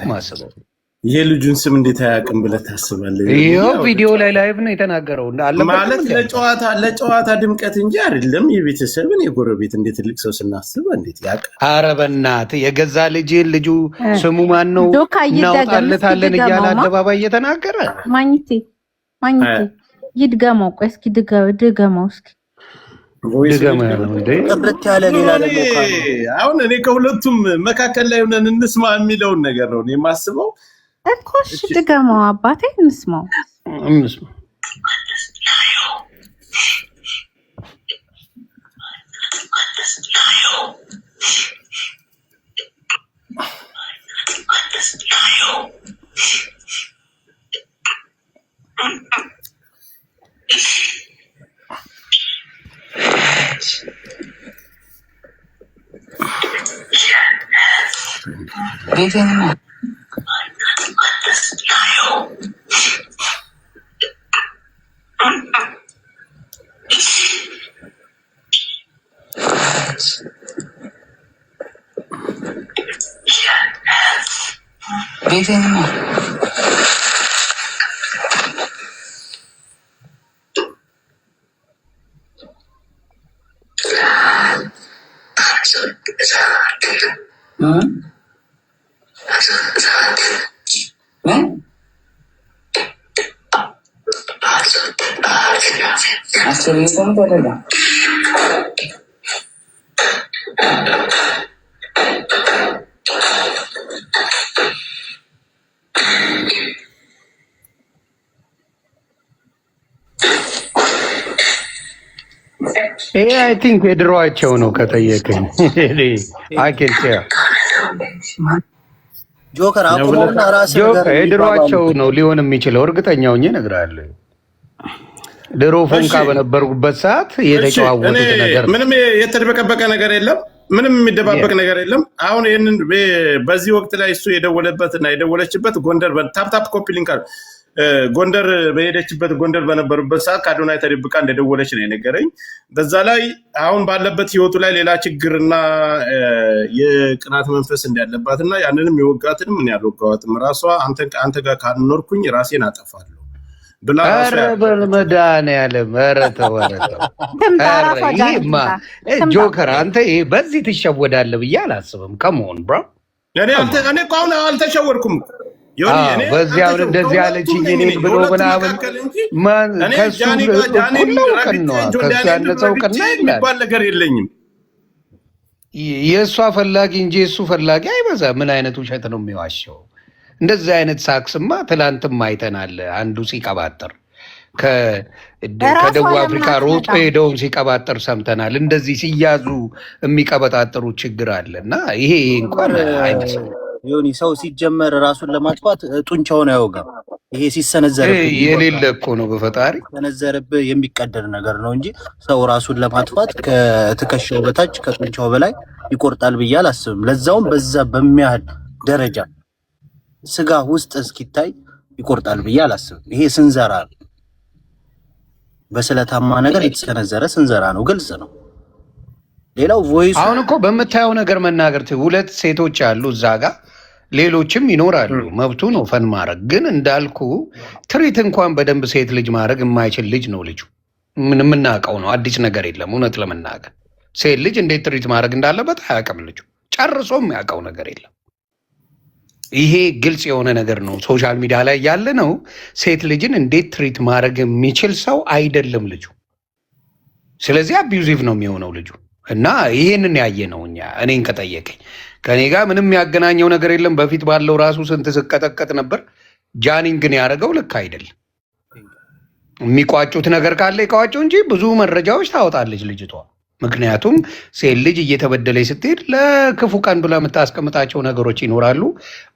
ማስበው የልጁን ስም እንዴት አያውቅም ብለህ ታስባለህ? ይሄው ቪዲዮ ላይ ላይቭ ነው የተናገረው። ማለት ለጨዋታ ድምቀት እንጂ አይደለም። የቤተሰብን የጎረቤት እንደ ትልቅ ሰው ስናስብ እንዴት ያውቃል? ኧረ በእናትህ የገዛ ልጁ ስሙ ማን ነው እናውጣለታለን እያለ አደባባይ እየተናገረ ማኝቴ ይድገመው። ቆይ እስኪ ድገመው እስኪ ጥርት ያለ ሌላ ደግሞ አሁን እኔ ከሁለቱም መካከል ላይ ሆነን እንስማ የሚለውን ነገር ነው የማስበው እኮ። እሺ ድገመው አባቴ፣ እንስማው። ይሄ አይ ቲንክ የድሮዋቸው ነው ከጠየቀኝ። ጆከር አቁመውና ራስህ የድሮዋቸው ነው ሊሆን የሚችለው እርግጠኛ ሆኜ እነግርሃለሁ። ድሮ ፎንቃ በነበርኩበት ሰዓት የተጨዋወቱት ነገር ምንም የተደበቀበቀ ነገር የለም። ምንም የሚደባበቅ ነገር የለም። አሁን ይህንን በዚህ ወቅት ላይ እሱ የደወለበትና የደወለችበት ጎንደር ታፕታፕ ኮፒ ሊንክ ጎንደር በሄደችበት ጎንደር በነበሩበት ሰዓት ከአዶናይ ተደብቃ እንደደወለች ነው የነገረኝ። በዛ ላይ አሁን ባለበት ህይወቱ ላይ ሌላ ችግርና የቅናት መንፈስ እንዳለባትና ያንንም የወጋትንም ምን ያልወጋዋትም ራሷ አንተ ጋር ካልኖርኩኝ ራሴን አጠፋለሁ ብላ በመድኃኒዓለም ኧረ ተው ጆከር አንተ ይሄ በዚህ ትሸወዳለህ ብዬ አላስብም። ከመሆን ብሮ እኔ እኮ አሁን አልተሸወድኩም። በዚህ አሁን እንደዚህ ያለችኝ እኔን ብሎ ምናምን ከሱ ያነሰው ቅና የሚባል ነገር የለኝም። የእሷ ፈላጊ እንጂ የእሱ ፈላጊ አይበዛ። ምን አይነት ውሸት ነው የሚዋሸው? እንደዚህ አይነት ሳክስማ ትላንትም አይተናል። አንዱ ሲቀባጥር ከደቡብ አፍሪካ ሮጦ ሄደውን ሲቀባጥር ሰምተናል። እንደዚህ ሲያዙ የሚቀበጣጥሩ ችግር አለ እና ይሄ እንኳን አይመስልም። ዮኒ ሰው ሲጀመር ራሱን ለማጥፋት ጡንቻውን አያወጋም። ይሄ ሲሰነዘርብህ የሌለ እኮ ነው በፈጣሪ ሲሰነዘርብህ የሚቀደር ነገር ነው እንጂ ሰው ራሱን ለማጥፋት ከትከሻው በታች ከጡንቻው በላይ ይቆርጣል ብዬ አላስብም። ለዛውም በዛ በሚያህል ደረጃ ስጋ ውስጥ እስኪታይ ይቆርጣል ብዬ አላስብም። ይሄ ስንዘራ ነው፣ በስለታማ ነገር የተሰነዘረ ስንዘራ ነው። ግልጽ ነው። ሌላው ቮይስ አሁን እኮ በምታየው ነገር መናገር ሁለት ሴቶች አሉ እዛ ጋር ሌሎችም ይኖራሉ። መብቱ ነው ፈን ማድረግ። ግን እንዳልኩ ትሪት እንኳን በደንብ ሴት ልጅ ማድረግ የማይችል ልጅ ነው ልጁ። ምን የምናውቀው ነው? አዲስ ነገር የለም። እውነት ለመናገር ሴት ልጅ እንዴት ትሪት ማድረግ እንዳለበት አያውቅም ልጁ። ጨርሶ የሚያውቀው ነገር የለም። ይሄ ግልጽ የሆነ ነገር ነው። ሶሻል ሚዲያ ላይ ያለ ነው። ሴት ልጅን እንዴት ትሪት ማድረግ የሚችል ሰው አይደለም ልጁ። ስለዚህ አቢዩዚቭ ነው የሚሆነው ልጁ እና ይሄንን ያየ ነው። እኔን ከጠየቀኝ ከኔ ጋር ምንም ያገናኘው ነገር የለም። በፊት ባለው ራሱ ስንት ስቀጠቀጥ ነበር። ጃኒን ግን ያደረገው ልክ አይደለም። የሚቋጩት ነገር ካለ ይቋጩ እንጂ ብዙ መረጃዎች ታወጣለች ልጅቷ። ምክንያቱም ሴት ልጅ እየተበደለች ስትሄድ ለክፉ ቀን ብላ የምታስቀምጣቸው ነገሮች ይኖራሉ።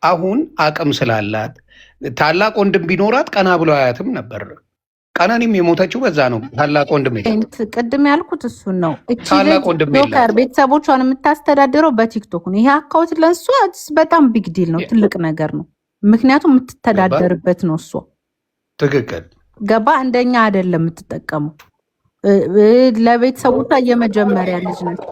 አሁን አቅም ስላላት ታላቅ ወንድም ቢኖራት ቀና ብሎ አያትም ነበር። ቀነኒም የሞተችው በዛ ነው። ታላቅ ወንድም ቅድም ያልኩት እሱን ነው። ጆከር ቤተሰቦቿን የምታስተዳድረው በቲክቶክ ነው። ይሄ አካውንት ለእሷ በጣም ቢግ ዲል ነው፣ ትልቅ ነገር ነው። ምክንያቱም የምትተዳደርበት ነው። እሷ ትክክል ገባ። እንደኛ አይደለም የምትጠቀመው። ለቤተሰቦቿ የመጀመሪያ ልጅ ነች።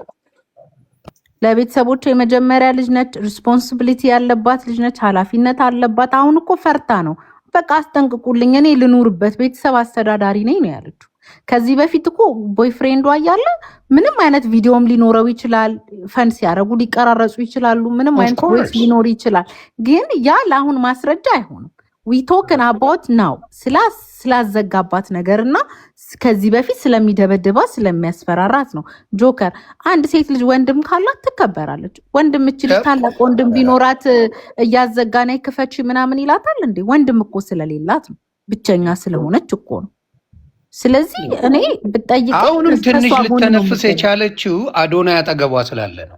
ለቤተሰቦቿ የመጀመሪያ ልጅ ነች። ሪስፖንሲቢሊቲ ያለባት ልጅ ነች። ኃላፊነት አለባት። አሁን እኮ ፈርታ ነው በቃ አስጠንቅቁልኝ፣ እኔ ልኑርበት፣ ቤተሰብ አስተዳዳሪ ነኝ ነው ያለችው። ከዚህ በፊት እኮ ቦይፍሬንዷ እያለ ምንም አይነት ቪዲዮም ሊኖረው ይችላል። ፈን ሲያደርጉ ሊቀራረጹ ይችላሉ። ምንም አይነት ቮይስ ሊኖር ይችላል። ግን ያ ለአሁን ማስረጃ አይሆንም። ዊ ቶክን አባውት ናው ስላዘጋባት ነገር እና ከዚህ በፊት ስለሚደበድባት ስለሚያስፈራራት ነው። ጆከር አንድ ሴት ልጅ ወንድም ካላት ትከበራለች። ወንድም እችል ታላቅ ወንድም ቢኖራት እያዘጋ ነይ ክፈቺ ምናምን ይላታል እንዴ? ወንድም እኮ ስለሌላት ነው፣ ብቸኛ ስለሆነች እኮ ነው። ስለዚህ እኔ ብጠይቅ አሁንም ትንሽ ልተነፍስ የቻለችው አዶናይ አጠገቧ ስላለ ነው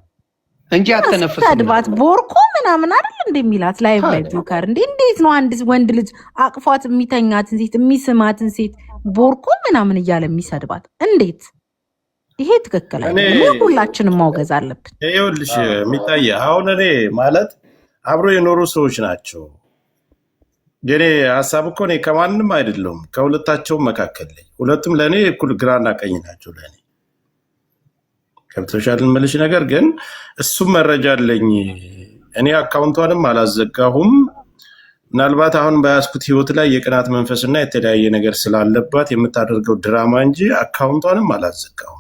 እንጂ አተነፍስ አድባት ቦርኮ ምናምን አይደል እንደሚላት ላይቭ ላይ ጆከር እንዴት ነው አንድ ወንድ ልጅ አቅፏት የሚተኛትን ሴት የሚስማትን ሴት ቦርኮ ምናምን እያለ የሚሰድባት እንዴት? ይሄ ትክክል አይደለም። ሁላችንም ማውገዝ አለብን። ይኸውልሽ የሚታየ አሁን እኔ ማለት አብሮ የኖሩ ሰዎች ናቸው። የኔ ሀሳብ እኮ እኔ ከማንም አይደለሁም፣ ከሁለታቸውም መካከል ላይ ሁለቱም ለእኔ እኩል ግራና ቀኝ ናቸው። ለእኔ ከብቶሻል ምልሽ ነገር ግን እሱም መረጃ አለኝ። እኔ አካውንቷንም አላዘጋሁም። ምናልባት አሁን በያዝኩት ህይወት ላይ የቅናት መንፈስና የተለያየ ነገር ስላለባት የምታደርገው ድራማ እንጂ አካውንቷንም አላዘጋሁም።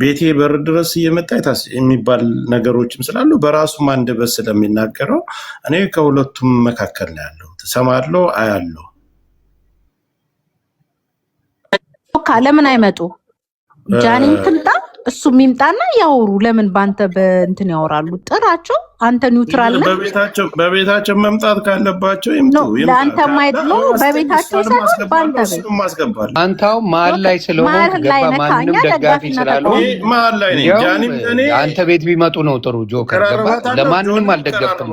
ቤቴ በር ድረስ እየመጣ የሚባል ነገሮችም ስላሉ በራሱም አንደበት ስለሚናገረው እኔ ከሁለቱም መካከል ነው ያለው። ትሰማለሁ፣ አያለሁ። ለምን አይመጡ? ጃኒን ትምጣ፣ እሱ የሚምጣና ያወሩ። ለምን ባንተ በእንትን ያወራሉ? ጥራቸው። አንተ ኒውትራል ነህ። በቤታቸው መምጣት ካለባቸው ይምጡ። ለአንተ ማየት ነው በቤታቸው ሳይሆን ባንተ ቤት ማስገባል። አንተው መሀል ላይ ስለሆነ ገባ። ማንንም ደጋፊ ስላልሆነ መሀል ላይ ነኝ። ጃኒም እኔ አንተ ቤት ቢመጡ ነው ጥሩ። ጆከር ገባ። ለማንንም አልደገፍክም።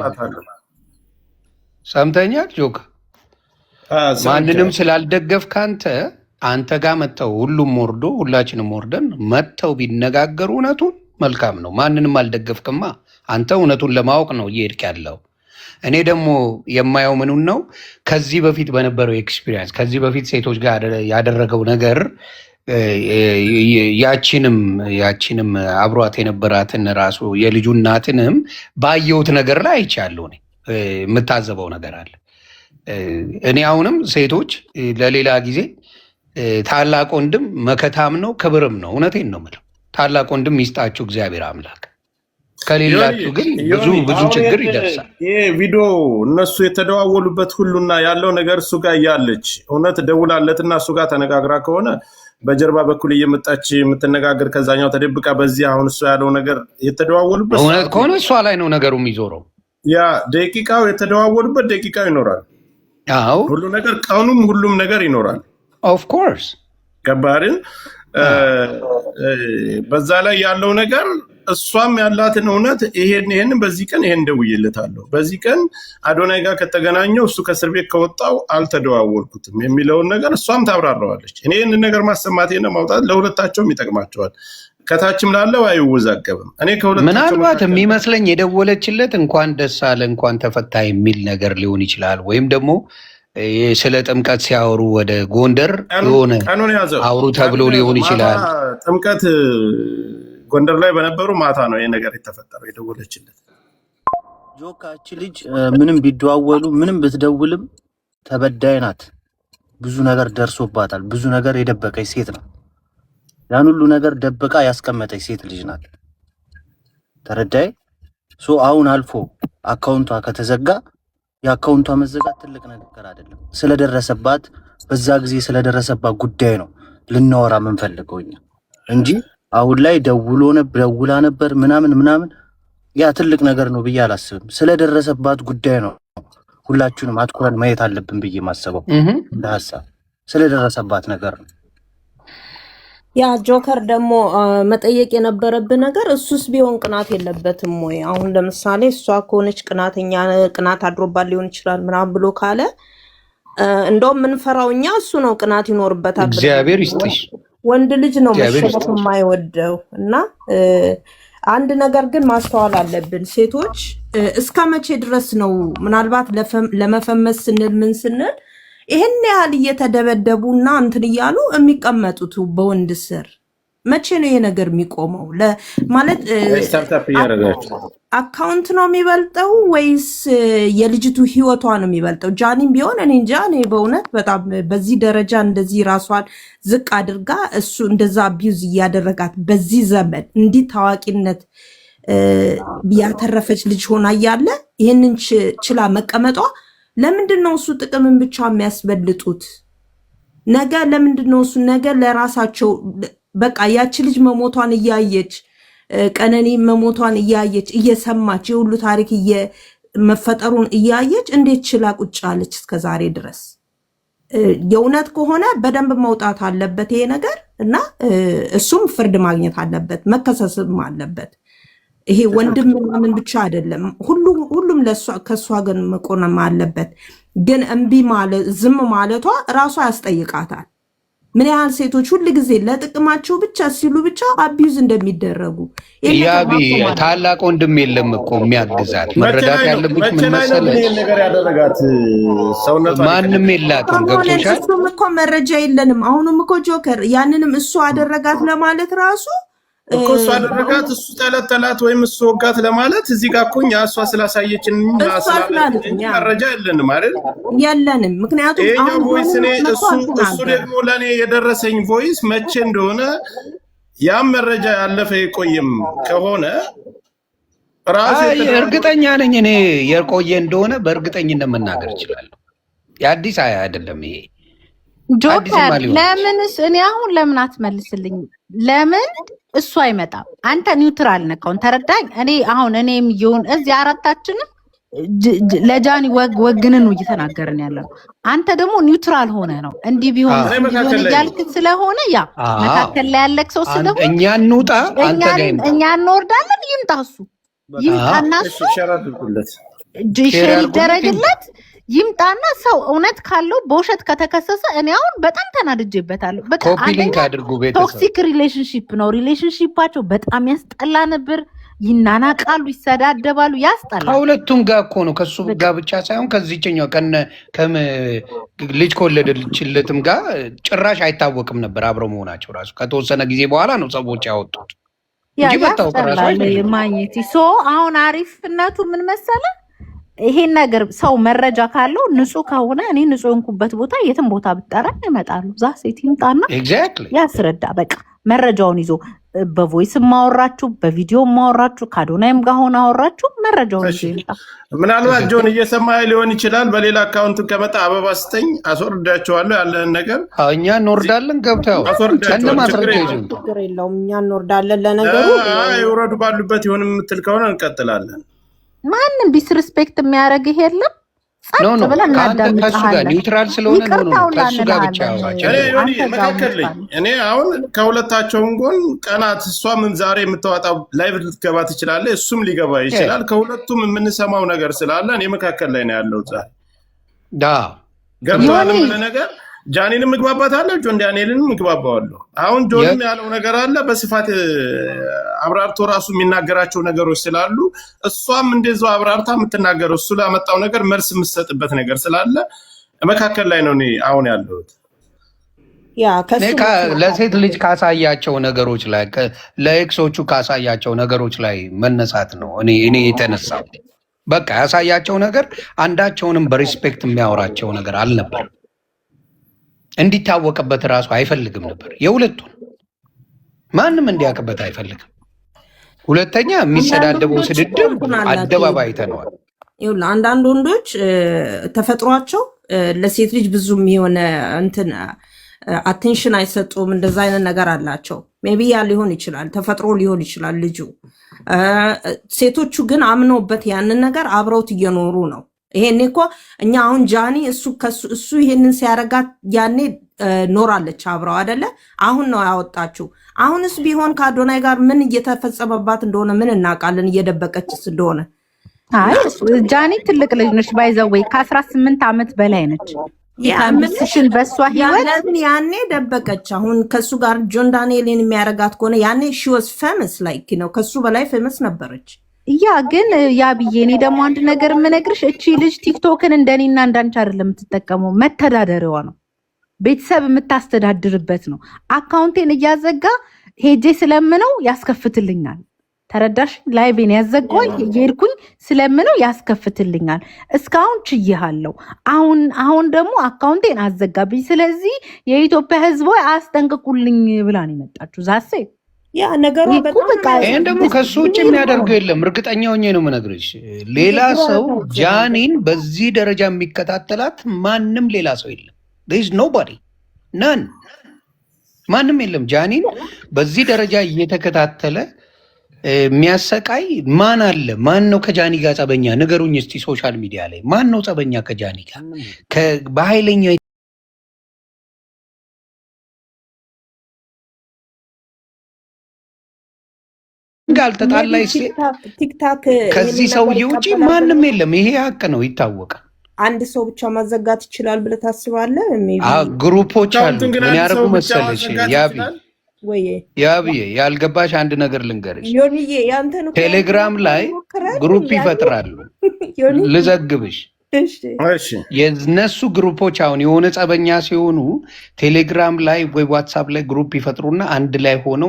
ሰምተኛል ጆከር? ማንንም ስላልደገፍክ አንተ ጋር መጥተው ሁሉም ወርዶ ሁላችንም ወርደን መጥተው ቢነጋገሩ እውነቱን መልካም ነው። ማንንም አልደገፍክማ። አንተ እውነቱን ለማወቅ ነው እየሄድክ ያለው። እኔ ደግሞ የማየው ምኑን ነው፣ ከዚህ በፊት በነበረው ኤክስፒሪየንስ ከዚህ በፊት ሴቶች ጋር ያደረገው ነገር ያቺንም አብሯት የነበራትን ራሱ የልጁ እናትንም ባየሁት ነገር ላይ አይቻለሁ። እኔ የምታዘበው ነገር አለ። እኔ አሁንም ሴቶች ለሌላ ጊዜ ታላቅ ወንድም መከታም ነው ክብርም ነው። እውነቴን ነው የምለው። ታላቅ ወንድም ይስጣችሁ እግዚአብሔር አምላክ። ከሌላችሁ ግን ብዙ ችግር ይደርሳል። ይሄ ቪዲዮ እነሱ የተደዋወሉበት ሁሉና ያለው ነገር እሱ ጋር እያለች እውነት ደውላለትና እሱ ጋር ተነጋግራ ከሆነ በጀርባ በኩል እየመጣች የምትነጋገር ከዛኛው ተደብቃ በዚህ አሁን እሱ ያለው ነገር የተደዋወሉበት እውነት ከሆነ እሷ ላይ ነው ነገሩ የሚዞረው። ያ ደቂቃው የተደዋወሉበት ደቂቃው ይኖራል። አዎ ሁሉ ነገር ቀኑም ሁሉም ነገር ይኖራል። ኦፍ ኮርስ ገባርን። በዛ ላይ ያለው ነገር እሷም ያላትን እውነት ይሄን በዚህ ቀን ይሄን ደውዬለታለሁ፣ በዚህ ቀን አዶናይ ጋር ከተገናኘው እሱ ከእስር ቤት ከወጣው አልተደዋወልኩትም የሚለውን ነገር እሷም ታብራራዋለች። እኔ ይህንን ነገር ማሰማቴና ማውጣት ለሁለታቸውም ይጠቅማቸዋል። ከታችም ላለው አይወዛገብም። እኔ ምናልባት የሚመስለኝ የደወለችለት እንኳን ደስ አለ እንኳን ተፈታ የሚል ነገር ሊሆን ይችላል። ወይም ደግሞ ስለ ጥምቀት ሲያወሩ ወደ ጎንደር የሆነ አውሩ ተብሎ ሊሆን ይችላል። ጥምቀት ጎንደር ላይ በነበሩ ማታ ነው ይሄ ነገር የተፈጠረው። የደወለችለት ጆካች ልጅ ምንም ቢደዋወሉ ምንም ብትደውልም ተበዳይ ናት። ብዙ ነገር ደርሶባታል። ብዙ ነገር የደበቀች ሴት ነው። ያን ሁሉ ነገር ደብቃ ያስቀመጠች ሴት ልጅ ናት። ተረዳይ። አሁን አልፎ አካውንቷ ከተዘጋ የአካውንቷ መዘጋት ትልቅ ነገር አይደለም። ስለደረሰባት በዛ ጊዜ ስለደረሰባት ጉዳይ ነው ልናወራ የምንፈልገው እኛ እንጂ አሁን ላይ ደውላ ነበር ምናምን ያ ትልቅ ነገር ነው ብዬ አላስብም። ስለደረሰባት ጉዳይ ነው ሁላችንም አትኩረን ማየት አለብን ብዬ ማሰበው ለሐሳብ ስለደረሰባት ነገር ነው። ያ ጆከር ደግሞ መጠየቅ የነበረብን ነገር እሱስ ቢሆን ቅናት የለበትም ወይ? አሁን ለምሳሌ እሷ ከሆነች ቅናተኛ ቅናት አድሮባት ሊሆን ይችላል ምናምን ብሎ ካለ እንደውም ምንፈራው እኛ እሱ ነው ቅናት ይኖርበታል። እግዚአብሔር ይስጥሽ። ወንድ ልጅ ነው መሸነፍ የማይወደው እና አንድ ነገር ግን ማስተዋል አለብን ሴቶች እስከ መቼ ድረስ ነው ምናልባት ለመፈመስ ስንል ምን ስንል ይሄን ያህል እየተደበደቡና እንትን እያሉ የሚቀመጡት በወንድ ስር መቼ ነው ይሄ ነገር የሚቆመው? ማለት ስታርታፕ እያደረጋችሁ አካውንት ነው የሚበልጠው ወይስ የልጅቱ ህይወቷ ነው የሚበልጠው? ጃኒም ቢሆን እኔ እንጃ። እኔ በእውነት በጣም በዚህ ደረጃ እንደዚህ ራሷን ዝቅ አድርጋ እሱ እንደዛ አቢዩዝ እያደረጋት በዚህ ዘመን እንዲህ ታዋቂነት ያተረፈች ልጅ ሆና እያለ ይህንን ችላ መቀመጧ ለምንድን ነው እሱ ጥቅምን ብቻ የሚያስበልጡት? ነገ ለምንድን ነው እሱ ነገ ለራሳቸው በቃ ያቺ ልጅ መሞቷን እያየች ቀነኒ መሞቷን እያየች እየሰማች የሁሉ ታሪክ መፈጠሩን እያየች እንዴት ችላ ቁጭ አለች እስከዛሬ ድረስ? የእውነት ከሆነ በደንብ መውጣት አለበት ይሄ ነገር እና እሱም ፍርድ ማግኘት አለበት፣ መከሰስም አለበት። ይሄ ወንድም ምናምን ብቻ አይደለም፣ ሁሉም ከእሷ ግን መቆም አለበት። ግን እምቢ ዝም ማለቷ እራሷ ያስጠይቃታል። ምን ያህል ሴቶች ሁል ጊዜ ለጥቅማቸው ብቻ ሲሉ ብቻ አቢዩዝ እንደሚደረጉ ያቢ ታላቅ ወንድም የለም እኮ የሚያግዛት። መረዳት ያለብሽ ምን መሰለሽ፣ ነገር ያደረጋት ሰውነቷ ማንም የላትም። ገብቶሻል? እሱም እኮ መረጃ የለንም። አሁንም እኮ ጆከር ያንንም እሱ አደረጋት ለማለት ራሱ እኮ እሱ አደረጋት እሱ ጠለጠላት ወይም እሱ ወጋት ለማለት እዚህ ጋር እኮ እሷ ስላሳየችን መረጃ የለንም አይደል? የለንም። ምክንያቱም ይሄኛው ቮይስ እሱ ደግሞ ለእኔ የደረሰኝ ቮይስ መቼ እንደሆነ ያም መረጃ ያለፈ የቆየም ከሆነ ራሴ እርግጠኛ ነኝ። እኔ የቆየ እንደሆነ በእርግጠኝነት መናገር እችላለሁ። የአዲስ አይደለም ይሄ ጆከር። ለምንስ እኔ አሁን ለምን አትመልስልኝ? ለምን እሱ አይመጣም? አንተ ኒውትራል ነካውን ተረዳኝ። እኔ አሁን እኔም ይሁን እዚህ አራታችንም ለጃኒ ወግንን ነው እየተናገርን ያለ ነው። አንተ ደግሞ ኒውትራል ሆነ ነው እንዲህ ቢሆን እያልክ ስለሆነ ያ መካከል ላይ ያለክ ሰው ስለሆነ እኛ እንውጣ፣ እኛ እንወርዳለን። ይምጣ እሱ ይምጣና እሱ ሼር ይደረግለት ይምጣና ሰው እውነት ካለው በውሸት ከተከሰሰ እኔ አሁን በጣም ተናድጄበታለሁ። ቶክሲክ ሪሌሽንሺፕ ነው። ሪሌሽንሺፓቸው በጣም ያስጠላ ነበር። ይናናቃሉ፣ ይሰዳደባሉ፣ ያስጠላል። ከሁለቱም ጋር እኮ ነው። ከሱ ጋር ብቻ ሳይሆን ከዚህኛው ልጅ ከወለደችለትም ጋር ጭራሽ አይታወቅም ነበር አብረው መሆናቸው። ራሱ ከተወሰነ ጊዜ በኋላ ነው ሰዎች ያወጡት እንጂ መታወቅ ራሱ ማግኘት አሁን አሪፍነቱ ምን መሰለ? ይሄን ነገር ሰው መረጃ ካለው ንጹህ ከሆነ እኔ ንጹህ እንኩበት ቦታ የትም ቦታ ብጠራ ይመጣሉ። ዛ ሴት ይምጣና ያስረዳ። በቃ መረጃውን ይዞ በቮይስ ማወራችሁ በቪዲዮ ማወራችሁ ከአዶናይም ጋር ሆነ አወራችሁ መረጃውን ይዞ ይምጣ። ምናልባት ጆን እየሰማ ሊሆን ይችላል። በሌላ አካውንት ከመጣ አበባ ስተኝ አስወርዳቸዋለሁ ያለን ነገር እኛ እንወርዳለን። ገብተው ከነ ማስረጃ ይዞ ችግር የለውም። እኛ እንወርዳለን። ለነገሩ ይውረዱ ባሉበት ይሁን የምትል ከሆነ እንቀጥላለን። ማንም ዲስሪስፔክት የሚያደርግ የለም። ጸጥ ብለን እናዳምጣለን። ኒውትራል ስለሆነ ነው ከሱ ጋር ብቻ እኔ አሁን ከሁለታቸውም ጎን ቀናት እሷ ምን ዛሬ የምታወጣው ላይቭ ልትገባ ትችላለች፣ እሱም ሊገባ ይችላል። ከሁለቱም የምንሰማው ነገር ስላለ እኔ መካከል ላይ ነው ያለው። ዛሬ ገብቶሃል ነገር ጃኒንም ምግባባታለሁ፣ ጆን ዳንኤልንም ምግባባዋለሁ። አሁን ጆንም ያለው ነገር አለ በስፋት አብራርቶ ራሱ የሚናገራቸው ነገሮች ስላሉ እሷም እንደዛው አብራርታ የምትናገረው እሱ ላመጣው ነገር መልስ የምትሰጥበት ነገር ስላለ መካከል ላይ ነው እኔ አሁን ያለሁት። ለሴት ልጅ ካሳያቸው ነገሮች ላይ ለኤክሶቹ ካሳያቸው ነገሮች ላይ መነሳት ነው እኔ የተነሳው። በቃ ያሳያቸው ነገር አንዳቸውንም በሪስፔክት የሚያወራቸው ነገር አልነበረም። እንዲታወቅበት ራሱ አይፈልግም ነበር። የሁለቱን ማንም እንዲያውቅበት አይፈልግም። ሁለተኛ የሚሰዳደበው ስድድብ አደባባይ ተነዋል። አንዳንድ ወንዶች ተፈጥሯቸው ለሴት ልጅ ብዙም የሆነ እንትን አቴንሽን አይሰጡም። እንደዛ አይነት ነገር አላቸው። ሜቢ ያ ሊሆን ይችላል፣ ተፈጥሮ ሊሆን ይችላል ልጁ። ሴቶቹ ግን አምነውበት ያንን ነገር አብረውት እየኖሩ ነው። ይሄኔ እኮ እኛ አሁን ጃኒ እሱ ይሄንን ሲያረጋት ያኔ ኖራለች አብረው አይደለ? አሁን ነው ያወጣችው። አሁንስ ቢሆን ከአዶናይ ጋር ምን እየተፈጸመባት እንደሆነ ምን እናውቃለን? እየደበቀችስ እንደሆነ። አይ ጃኒ ትልቅ ልጅ ነች፣ ባይዘወይ ከ18 ዓመት በላይ ነች። ያምስሽን በሷ ህይወት ያኔ ደበቀች። አሁን ከሱ ጋር ጆን ዳንኤልን የሚያረጋት ከሆነ ያኔ ሺ ዋዝ ፌመስ ላይክ ነው፣ ከሱ በላይ ፌመስ ነበረች። ያ ግን ያ ብዬ እኔ ደግሞ አንድ ነገር የምነግርሽ እቺ ልጅ ቲክቶክን እንደኔና እንዳንቺ አይደለም የምትጠቀመው፣ መተዳደሪያዋ ነው። ቤተሰብ የምታስተዳድርበት ነው። አካውንቴን እያዘጋ ሄጄ ስለምነው ያስከፍትልኛል። ተረዳሽ? ላይቬን ያዘጋኝ ሄድኩኝ ስለምነው ያስከፍትልኛል። እስካሁን ችዬሃለሁ። አሁን ደግሞ አካውንቴን አዘጋብኝ። ስለዚህ የኢትዮጵያ ሕዝብ ሆይ አስጠንቅቁልኝ ብላ ነው የመጣችሁ። ዛሴ ያ ነገሯ በጣም ይሄን ደግሞ ከሱ ውጭ የሚያደርገው የለም። እርግጠኛ ሆኜ ነው የምነግርሽ። ሌላ ሰው ጃኒን በዚህ ደረጃ የሚከታተላት ማንም ሌላ ሰው የለም። there is nobody none ማንም የለም። ጃኒን በዚህ ደረጃ እየተከታተለ የሚያሰቃይ ማን አለ? ማን ነው ከጃኒ ጋር ጸበኛ? ንገሩኝ እስቲ። ሶሻል ሚዲያ ላይ ማን ነው ጸበኛ ከጃኒ ጋር? በኃይለኛ ጋልተጣላይ ቲክታክ ከዚህ ሰውዬ ውጪ ማንም የለም። ይሄ ሀቅ ነው፣ ይታወቃል። አንድ ሰው ብቻ ማዘጋት ይችላል ብለህ ታስባለህ? ግሩፖች አሉ። ምን ያደርጉ መሰለሽ? ያብዬ ያልገባሽ አንድ ነገር ልንገርሽ። ቴሌግራም ላይ ግሩፕ ይፈጥራሉ። ልዘግብሽ፣ የነሱ ግሩፖች አሁን የሆነ ጸበኛ ሲሆኑ ቴሌግራም ላይ ወይ ዋትሳፕ ላይ ግሩፕ ይፈጥሩና አንድ ላይ ሆነው